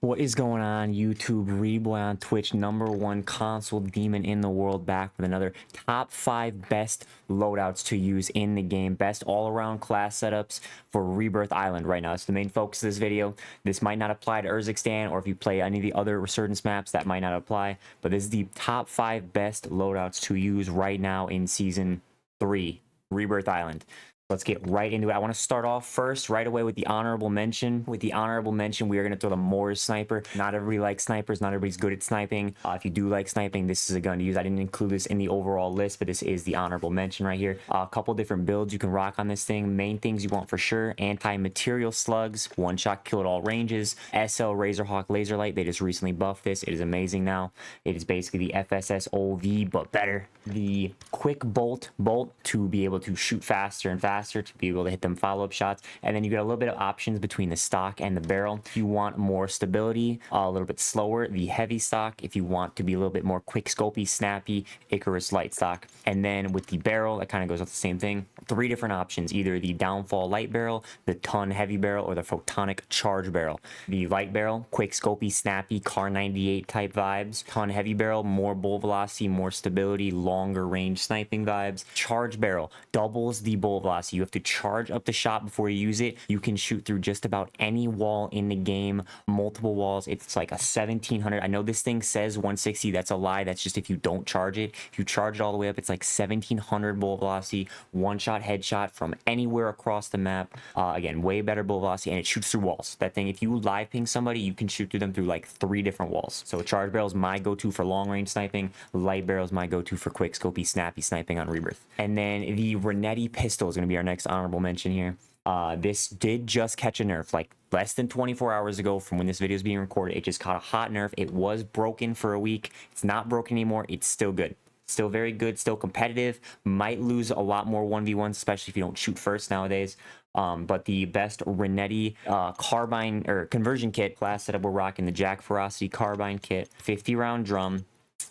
What is going on YouTube? Reidboyy on Twitch, #1 console demon in the world, back with another top 5 best loadouts to use in the game. Best all-around class setups for Rebirth Island right now. It's the main focus of this video. This might not apply to Urzikstan, or if you play any of the other Resurgence maps, that might not apply. But this is the top 5 best loadouts to use right now in Season 3, Rebirth Island. Let's get right into it. I want to start off first right away with the honorable mention. With the honorable mention, we are going to throw the Moors sniper. Not everybody likes snipers. Not everybody's good at sniping. If you do like sniping, this is a gun to use. I didn't include this in the overall list, but this is the honorable mention right here. A couple different builds you can rock on this thing. Main things you want for sure: anti-material slugs, one-shot kill at all ranges, SL Razorhawk laser light. They just recently buffed this. It is amazing now. It is basically the FSS OV, but better. The quick bolt to be able to shoot faster and faster, to be able to hit them follow-up shots. And then you get a little bit of options between the stock and the barrel. If you want more stability, a little bit slower, the heavy stock. If you want to be a little bit more quick scopy, snappy, Icarus light stock. And then with the barrel, that kind of goes with the same thing. 3 different options: either the downfall light barrel, the ton heavy barrel, or the photonic charge barrel. The light barrel, quick scopy, snappy, car 98 type vibes. Ton heavy barrel, more bullet velocity, more stability, longer range sniping vibes. Charge barrel doubles the bullet velocity. You have to charge up the shot before you use it. You can shoot through just about any wall in the game, multiple walls. It's like a 1700. I know this thing says 160. That's a lie. That's just if you don't charge it. If you charge it all the way up, it's like 1700 bullet velocity, one-shot headshot from anywhere across the map. Again, way better bullet velocity, and it shoots through walls. That thing, if you live ping somebody, you can shoot through them through like 3 different walls. So charge barrel is my go-to for long-range sniping. Light barrel is my go-to for quick scopy, snappy sniping on Rebirth. And then the Renetti pistol is going to be our next honorable mention here. This did just catch a nerf, like less than 24 hours ago from when this video is being recorded. It just caught a hot nerf. It was broken for a week. It's not broken anymore. It's still good. Still very good, still competitive. Might lose a lot more 1v1s, especially if you don't shoot first nowadays. But the best Renetti carbine or conversion kit class setup, we're rocking the Jack Ferocity carbine kit, 50 round drum.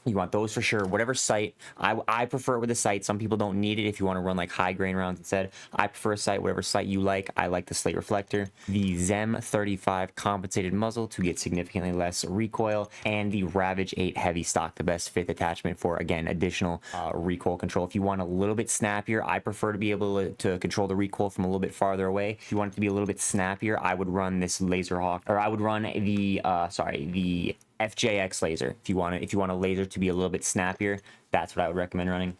You want those for sure. Whatever sight. I prefer it with a sight. Some people don't need it if you want to run like high grain rounds instead. I prefer a sight. Whatever sight you like. I like the slate reflector. The Zem 35 compensated muzzle to get significantly less recoil. And the Ravage 8 heavy stock, the best 5th attachment for, again, additional recoil control. If you want a little bit snappier, I prefer to be able to control the recoil from a little bit farther away. If you want it to be a little bit snappier, I would run this Laserhawk, or I would run the the FJX laser. If you want a laser to be a little bit snappier, that's what I would recommend running.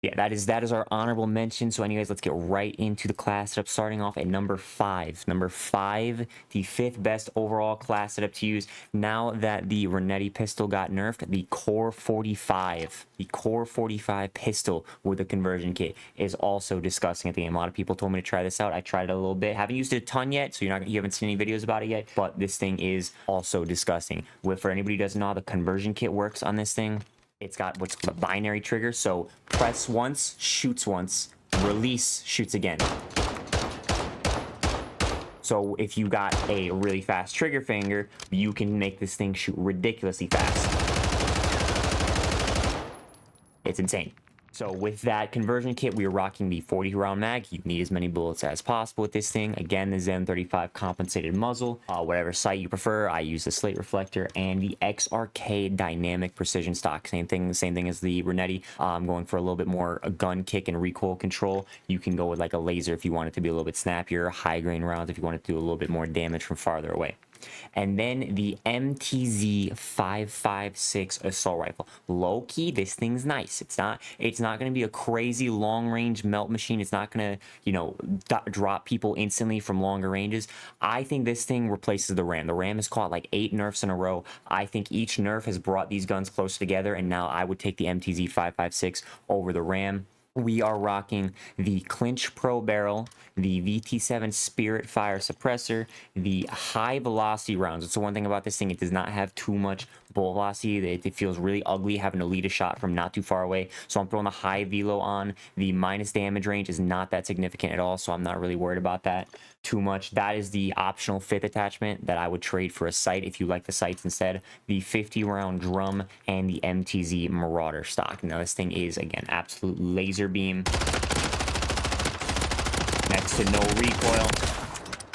Yeah, that is our honorable mention. So anyways, let's get right into the class setup, starting off at number 5. Number 5, the 5th best overall class setup to use. Now that the Renetti pistol got nerfed, the Core 45. The Core 45 pistol with the conversion kit is also disgusting at the game. A lot of people told me to try this out. I tried it a little bit. Haven't used it a ton yet, so you haven't seen any videos about it yet, but this thing is also disgusting. For anybody who doesn't know how the conversion kit works on this thing, it's got what's called a binary trigger. So press once, shoots once, release, shoots again. So if you got a really fast trigger finger, you can make this thing shoot ridiculously fast. It's insane. So with that conversion kit, we are rocking the 40 round mag. You need as many bullets as possible with this thing. Again, the Zem 35 compensated muzzle. Whatever sight you prefer, I use the slate reflector and the XRK dynamic precision stock. Same thing as the Renetti. I'm going for a little bit more gun kick and recoil control. You can go with like a laser if you want it to be a little bit snappier, high grain rounds if you want it to do a little bit more damage from farther away. And then the MTZ 556 assault rifle. Low key, this thing's nice. It's not going to be a crazy long range melt machine. It's not going to, drop people instantly from longer ranges. I think this thing replaces the Ram. The Ram has caught like 8 nerfs in a row. I think each nerf has brought these guns closer together, and now I would take the MTZ 556 over the Ram. We are rocking the Clinch Pro barrel, the VT7 Spirit fire suppressor, the high velocity rounds. It's the one thing about this thing, it does not have too much bullet velocity. It feels really ugly having to lead a shot from not too far away. So I'm throwing the high velo on. The minus damage range is not that significant at all, so I'm not really worried about that too much. That is the optional 5th attachment that I would trade for a sight if you like the sights instead. The 50 round drum and the MTZ Marauder stock. Now this thing is, again, absolute laser beam. Next to no recoil.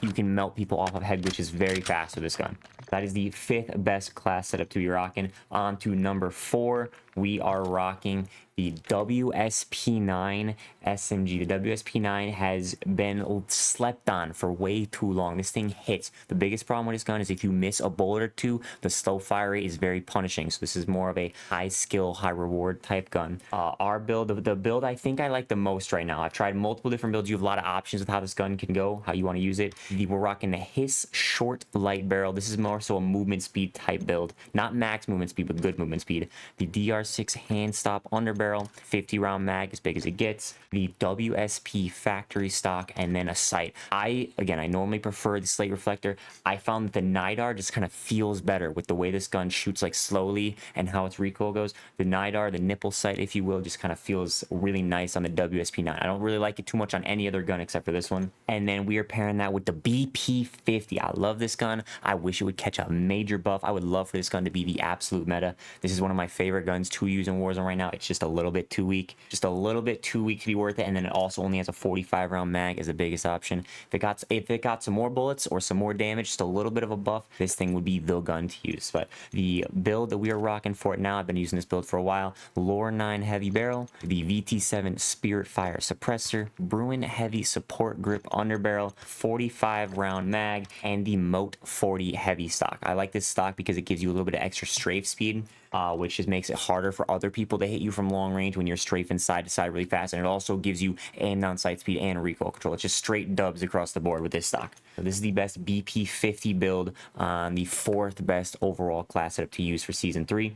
you can melt people off of head, which is very fast with this gun. That is the 5th best class setup to be rocking. On to number 4, we are rocking the WSP9 SMG. The WSP9 has been slept on for way too long. This thing hits. The biggest problem with this gun is if you miss a bullet or two, the slow fire rate is very punishing. So this is more of a high skill, high reward type gun. Our build, the build I think I like the most right now. I've tried multiple different builds. You have a lot of options with how this gun can go, how you want to use it. We're rocking the Hiss short light barrel. This is more so a movement speed type build. Not max movement speed, but good movement speed. The DR6 hand stop underbarrel, 50 round mag, as big as it gets. The WSP factory stock, and then a sight. I normally prefer the slate reflector. I found that the NIDAR just kind of feels better with the way this gun shoots like slowly and how its recoil goes. The NIDAR, the nipple sight, if you will, just kind of feels really nice on the WSP9. I don't really like it too much on any other gun except for this one. And then we are pairing that with the BP50. I love this gun. I wish it would catch a major buff. I would love for this gun to be the absolute meta. This is one of my favorite guns to use in Warzone right now. It's just a little bit too weak. Just a little bit too weak to be worth it. And then it also only has a 45 round mag as the biggest option. If it got some more bullets or some more damage, just a little bit of a buff, this thing would be the gun to use. But the build that we are rocking for it now, I've been using this build for a while. Lore 9 heavy barrel, the VT7 Spirit Fire suppressor, Bruin heavy support grip underbarrel, 45 round mag, and the Moat 40 heavy stock. I like this stock because it gives you a little bit of extra strafe speed, which just makes it harder for other people to hit you from long range when you're strafing side to side really fast. And it also gives you aim down sight speed and recoil control. It's just straight dubs across the board with this stock. So this is the best BP50 build on the 4th best overall class setup to use for Season 3.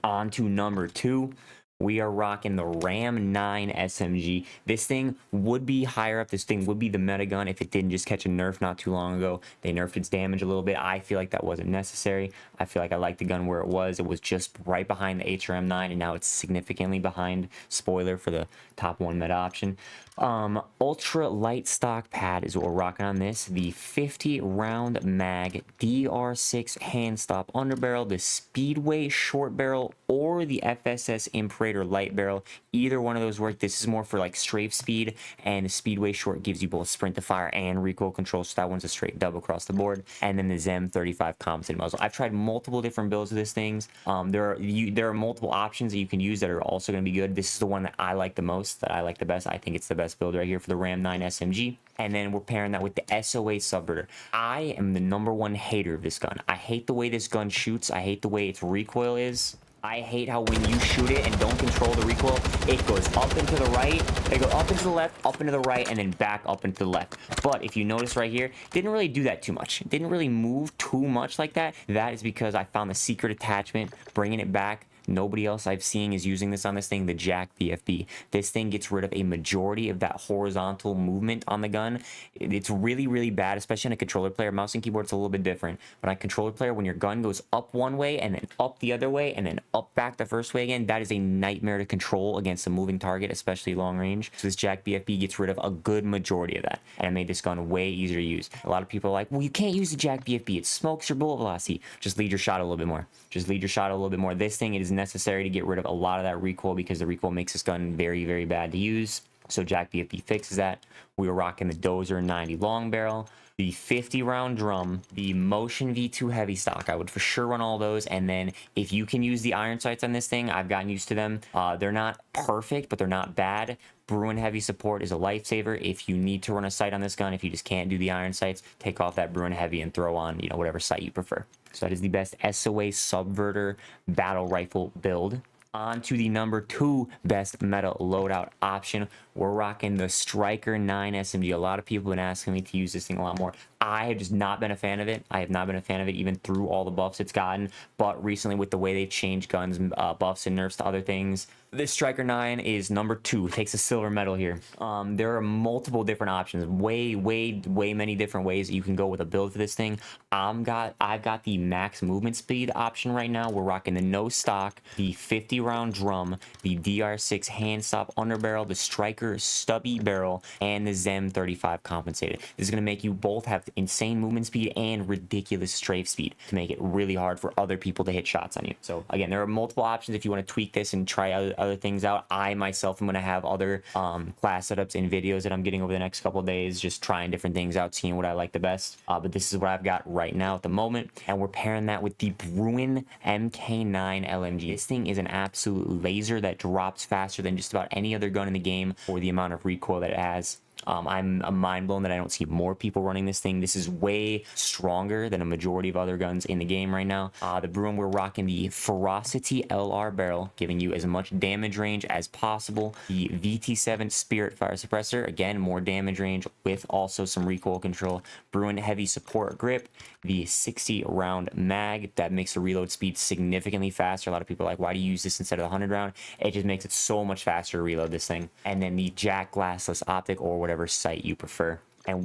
On to number 2. We are rocking the Ram 9 SMG. This thing would be higher up. This thing would be the meta gun if it didn't just catch a nerf not too long ago. They nerfed its damage a little bit. I feel like that wasn't necessary. I feel like I liked the gun where it was. It was just right behind the HRM 9, and now it's significantly behind. Spoiler for the top 1 meta option. Ultra light stock pad is what we're rocking on this. The 50 round mag, DR6 hand stop underbarrel, the Speedway short barrel, or the FSS Imperator light barrel. Either one of those work. This is more for like strafe speed, and the Speedway short gives you both sprint to fire and recoil control, so that one's a straight dub across the board. And then the Zem 35 compensated muzzle. I've tried multiple different builds of this things. There are multiple options that you can use that are also going to be good. This is the one that I like the most, that I like the best. I think it's the best build right here for the Ram 9 SMG. And then we're pairing that with the SOA subverter. I am the #1 hater of this gun. I hate the way this gun shoots. I hate the way its recoil is. I hate how when you shoot it and don't control the recoil, it goes up and to the right, it goes up and to the left, up and to the right, and then back up and to the left. But if you notice right here, it didn't really do that too much. It didn't really move too much like that. That is because I found the secret attachment, bringing it back. Nobody else I've seen is using this on this thing, the Jack BFB. This thing gets rid of a majority of that horizontal movement on the gun. It's really, really bad, especially on a controller player. Mouse and keyboard's a little bit different. But on a controller player, when your gun goes up one way and then up the other way and then up back the first way again, that is a nightmare to control against a moving target, especially long range. So this Jack BFB gets rid of a good majority of that. And it made this gun way easier to use. A lot of people are like, well, you can't use the Jack BFB. It smokes your bullet velocity. Just lead your shot a little bit more. Just lead your shot a little bit more. This thing, it is necessary to get rid of a lot of that recoil because the recoil makes this gun very, very bad to use. So Jack BFB fixes that. We were rocking the Dozer 90 long barrel, the 50 round drum, the Motion V2 heavy stock. I would for sure run all those. And then if you can use the iron sights on this thing, I've gotten used to them. They're not perfect, but they're not bad. Bruin heavy support is a lifesaver. If you need to run a sight on this gun, if you just can't do the iron sights, take off that Bruin heavy and throw on, whatever sight you prefer. So that is the best SOA subverter battle rifle build. On to the #2 best meta loadout option. We're rocking the Striker 9 SMG. A lot of people have been asking me to use this thing a lot more. I have just not been a fan of it. I have not been a fan of it even through all the buffs it's gotten. But recently with the way they've changed guns, buffs and nerfs to other things, this Striker 9 is #2. It takes a silver medal here. There are multiple different options. Way many different ways that you can go with a build for this thing. I've got the max movement speed option right now. We're rocking the no stock, the 50 round drum, the DR6 hand stop underbarrel, the Striker stubby barrel, and the Zem 35 compensated. This is going to make you both have insane movement speed and ridiculous strafe speed to make it really hard for other people to hit shots on you. So again, there are multiple options if you want to tweak this and try other things out. I myself am going to have other class setups and videos that I'm getting over the next couple of days, just trying different things out, seeing what I like the best. But this is what I've got right now at the moment, and we're pairing that with the Bruin MK9 LMG. This thing is an absolute laser that drops faster than just about any other gun in the game for the amount of recoil that it has. I'm mind blown that I don't see more people running this thing. This is way stronger than a majority of other guns in the game right now. The Bruin, we're rocking the Ferocity LR barrel, giving you as much damage range as possible. The VT7 Spirit Fire Suppressor, again, more damage range with also some recoil control. Bruin heavy support grip. The 60 round mag that makes the reload speed significantly faster. A lot of people are like, why do you use this instead of the 100 round? It just makes it so much faster to reload this thing. And then the Jack glassless optic, or whatever sight you prefer. And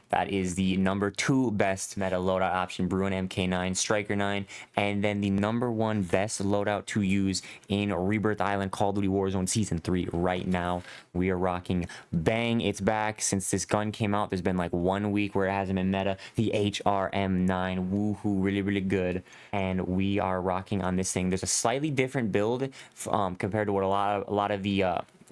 that is the number 2 best meta loadout option, Bruin MK9 Striker 9. And then the number 1 best loadout to use in Rebirth Island Call of Duty Warzone Season 3 right now. We are rocking Bang. It's back. Since this gun came out, there's been like 1 week where it hasn't been meta. The HRM9. Woohoo, really, really good. And we are rocking on this thing. There's a slightly different build compared to what a lot of the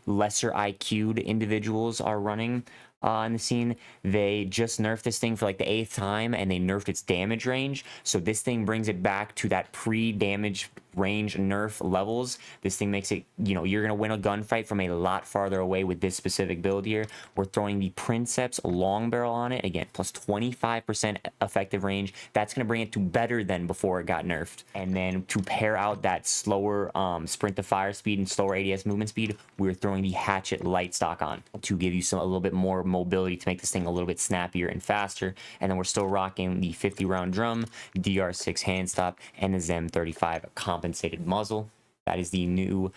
lesser IQ'd individuals are running in the scene. They just nerfed this thing for like the 8th time, and they nerfed its damage range. So this thing brings it back to that pre-damage range nerf levels. This thing makes it, you're gonna win a gunfight from a lot farther away with this specific build here. We're throwing the Princeps long barrel on it, again, plus 25% effective range. That's gonna bring it to better than before it got nerfed. And then to pair out that slower sprint to fire speed and slower ADS movement speed, we're throwing the Hatchet light stock on to give you a little bit more mobility, to make this thing a little bit snappier and faster. And then we're still rocking the 50 round drum, DR6 hand stop, and the ZEM 35 compensated muzzle. That is the new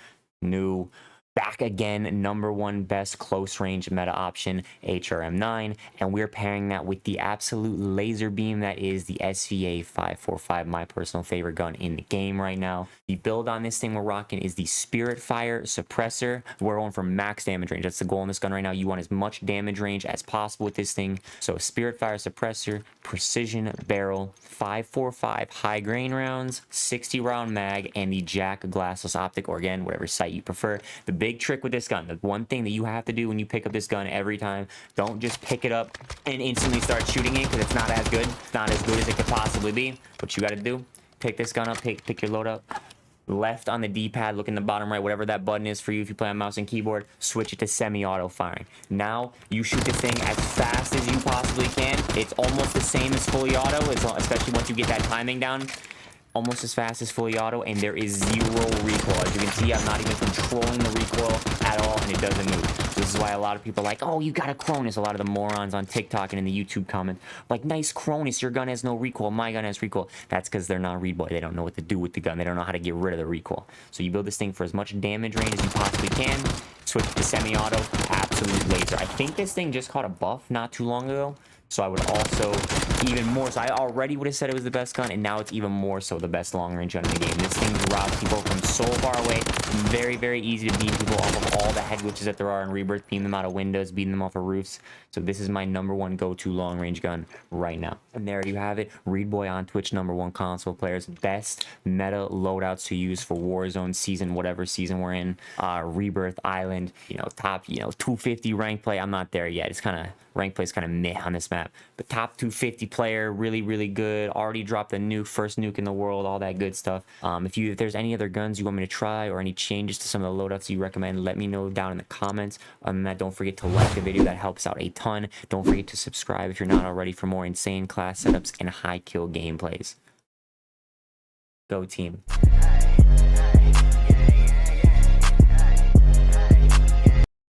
back again number 1 best close range meta option, HRM9, and we're pairing that with the absolute laser beam that is the SVA 545, my personal favorite gun in the game right now. The build on this thing we're rocking is the Spirit Fire Suppressor. We're going for max damage range. That's the goal in this gun right now. You want as much damage range as possible with this thing. So Spirit Fire Suppressor, precision barrel, 545 high grain rounds, 60 round mag, and the Jack glassless optic, or again, whatever sight you prefer. The big trick with this gun, the one thing that you have to do when you pick up this gun every time, don't just pick it up and instantly start shooting it, because it's not as good. It's not as good as it could possibly be. What you got to do, pick this gun up, pick your load up, left on the D-pad, look in the bottom right, whatever that button is for you if you play on mouse and keyboard, switch it to semi-auto firing. Now you shoot this thing as fast as you possibly can. It's almost the same as fully auto, especially once you get that timing down. Almost as fast as fully auto, and there is 0 recoil. As you can see, I'm not even controlling the recoil at all, and it doesn't move. This is why a lot of people are like, oh, you got a Cronus. A lot of the morons on TikTok and in the YouTube comments, like, nice Cronus, your gun has no recoil, my gun has recoil. That's because they're not Reidboyy. They don't know what to do with the gun. They don't know how to get rid of the recoil. So you build this thing for as much damage range as you possibly can. Switch to semi-auto, absolute laser. I think this thing just caught a buff not too long ago. So I would also, even more so, I already would have said it was the best gun, and now it's even more so the best long-range gun in the game. This thing robs people from so far away. Very, very easy to beam people off of all the head glitches that there are in Rebirth. Beam them out of windows, beam them off of roofs. So this is my number 1 go-to long-range gun right now. And there you have it. Reidboyy on Twitch, number 1 console players. Best meta loadouts to use for Warzone season, whatever season we're in. Rebirth Island, top, 250 rank play. I'm not there yet. It's kind of, rank play is kind of meh on this map. But top 250 player, really, really good. Already dropped the nuke, first nuke in the world, all that good stuff. If there's any other guns you want me to try, or any changes to some of the loadouts you recommend, let me know down in the comments. Other than that, don't forget to like the video. That helps out a ton. Don't forget to subscribe if you're not already for more insane class setups and high kill gameplays. Go team.